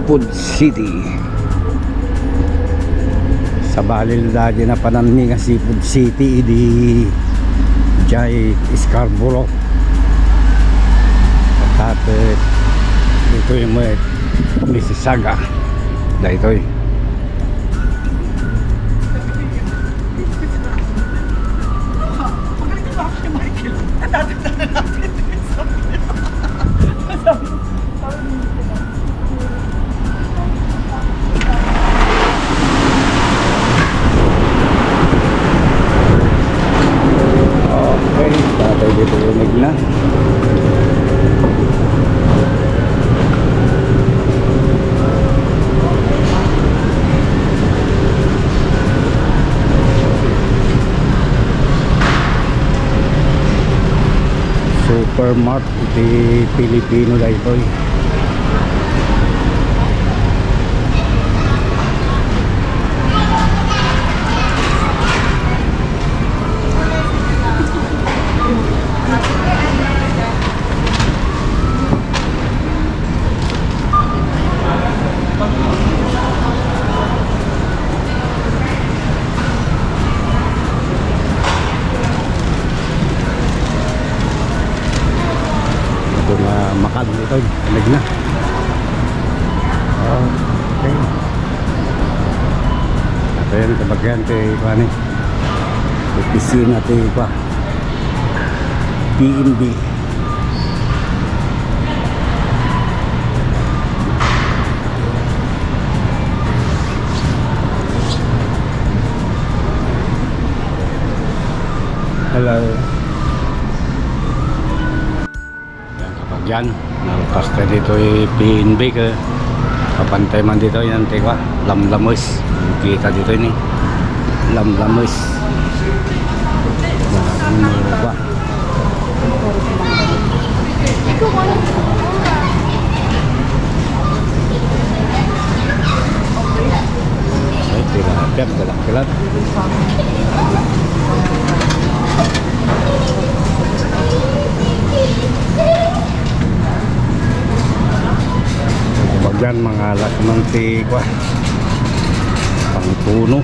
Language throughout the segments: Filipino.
Seafood City. Sa balil dati na panami nga Seafood City di Jay Scarborough. At ito yung may Mississauga. Dahil ito eh. Okay, tatay dito unig na. Supermart di Pilipino dahil ito eh. Makan ito, talig na. Okay. Ito yan, kabagyan ito yung opisina ito yung PNB. Hello. Yan, nalpas ka dito yung PNB ka kapantay man dito yan teka lamlamus kita dito ini lamlamus ba ay tilapia galak-galak yan mga alat ng tigwa pang puno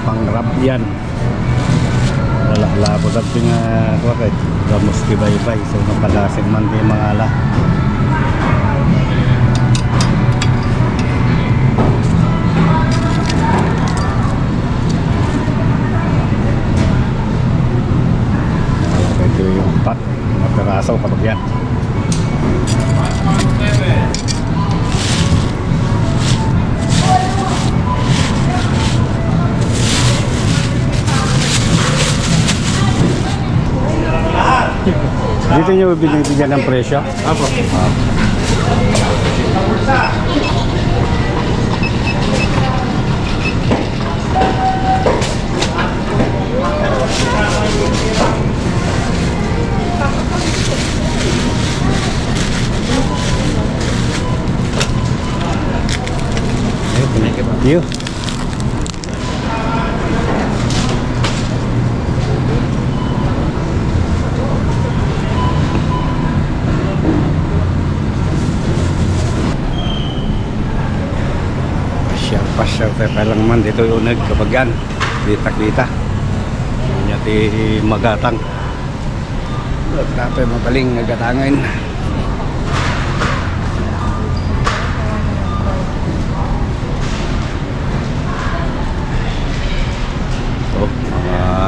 pangrap yan lalabo sa nga kahit gamos kibay-bay so napalasig man di mga alat. Materasaw kapag yan dito nyo binibigyan ng presyo? Apo. Yuk. Pasyal tayo palang man dito yung nagkabagyan kita niya ti magatang tapos mabaling nagatangan.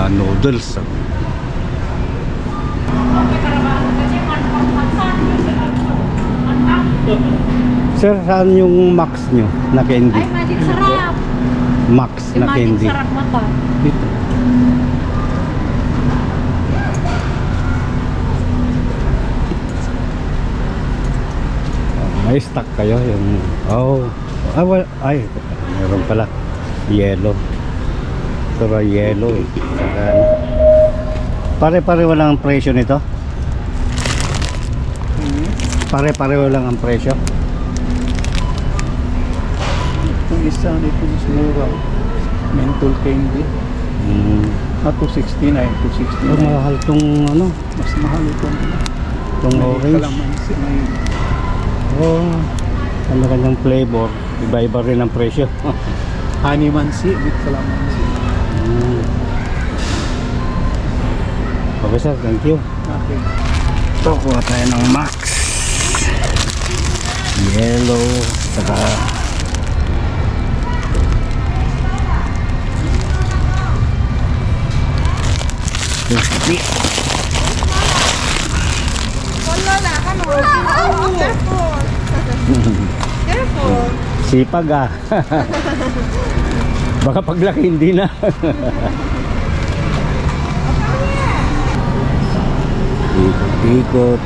Noodles. Sir, saan yung max nyo na candy? Ay, magic sarap. Max na candy. Magic sarap mo to. Dito. May stock kayo yung ay meron pala yellow. Pero yellow eh. Pare-pareho lang ang presyo nito. Pare-pareho lang ang presyo. Itong isa dito mas mura. Menthol candy. Mm. 269, 269. Mahal tong ano, Mas mahal itong tong may orange. kalamansi, may Oh, ano kanyang flavor. Iba-iba rin ang presyo. honey mansi with kalamansi. Mm. Okay sir, thank you. Okay. Ito, kuha tayo ng Max Yellow saka crispy. Careful. Sipag ah. Baka paglaki hindi na. Ikot-ikot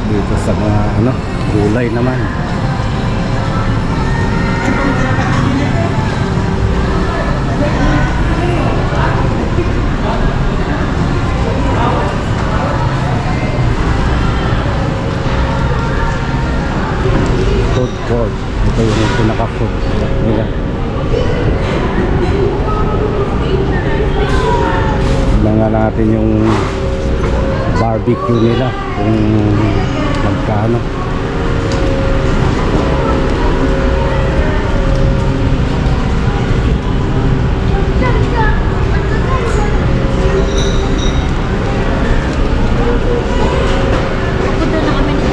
dito sa mga ano, gulay naman. Food court. Ito yung pinaka-food nila. Tignan nga natin yung barbecue nila kung magkano. Punta na kami ni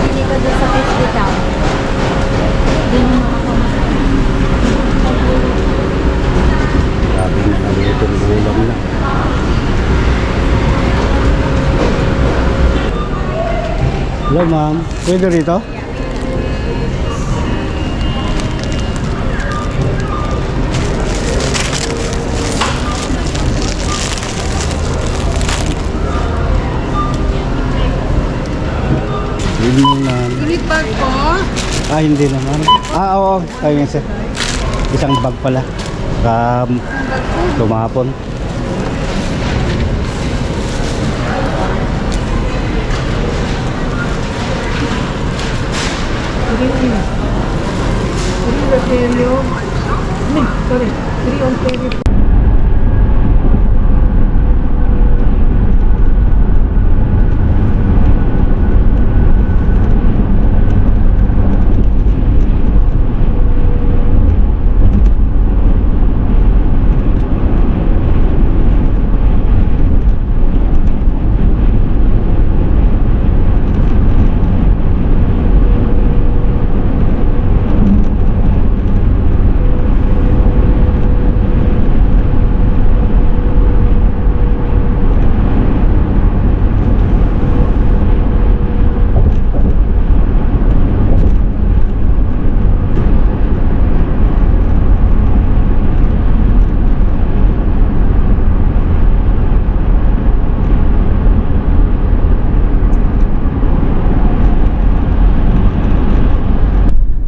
Hindi ko doon sa 50 town. Hindi mo makakumasan. Grabe na nalutong ulam na. Hello ma'am, pwede rito? Hindi ma'am. Unit bag po? Ah, hindi naman. Ah, oo. Ayun sir. Isang bag pala. Tumapon.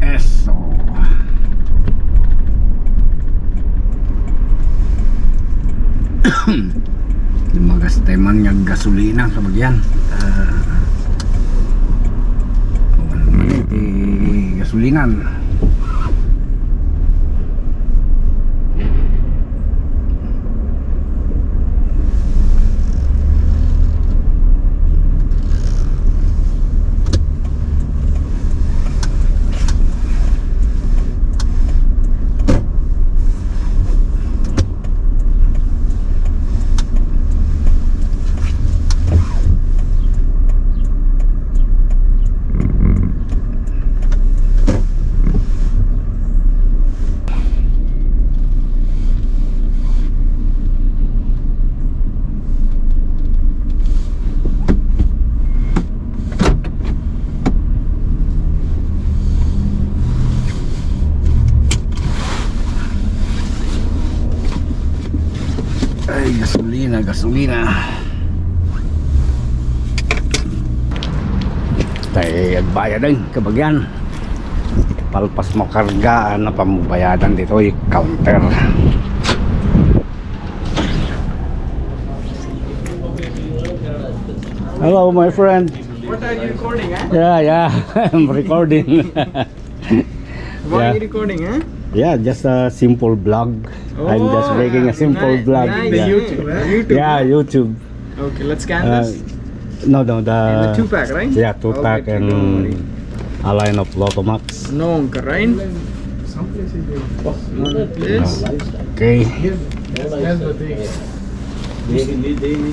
Eso. Lumagas tayo man ng gasolina sa bagyan. Gasolinan. Ay, gasolina. Tayo agbayad din, kabagyan. Palpas mo kargaan na pamubayadan dito yung counter. Hello my friend. What are you recording, huh? Yeah, I'm recording. Why Yeah. are you recording, huh? Yeah, just a simple vlog. I'm just Oh, making a simple nice, vlog. nice. Yeah. YouTube, YouTube. Yeah, YouTube. Okay, let's scan Uh, this. no, the And the 2-pack, right? Yeah, 2-pack Okay, and don't worry. a line of Lotomax. No, anchor, right? This. Okay.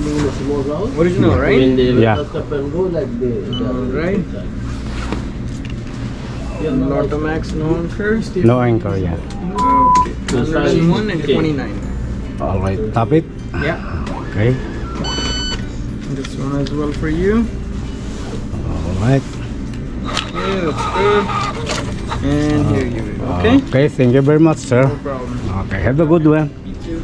Original, right? Yeah. Alright. Lotomax, no anchor. No anchor, yeah. Okay. 101 and 29. All right, tap it. Yeah. Okay. This one as well for you. All right. Yeah, that's good. And here you go. Okay? Okay, thank you very much, sir. No problem. Okay, have a good one. You too.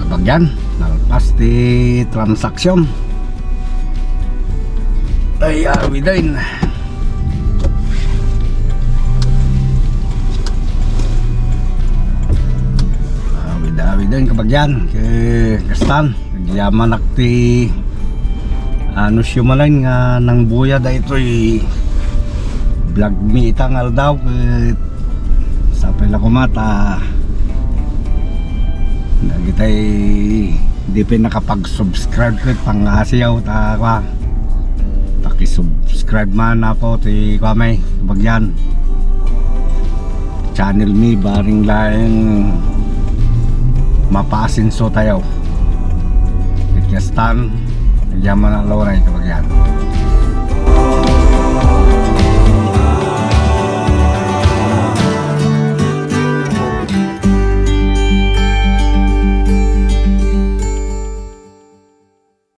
Kapag yan, nalpas di transaksyon. Ay, awi din. Awi din kapag yan. Kastan, nagyaman nakti ano siya malay nga nang buya da ito'y vlog mi itangal daw. Sa pala ko mata. Nagitay di pa nakapag-subscribe ko pang-asiyaw ta kwa. Paki-subscribe man na po ti kwa may bagyan. Channel mi baring laing mapasin so tayo. Ikyastan, yaman ang lawray kabagyan.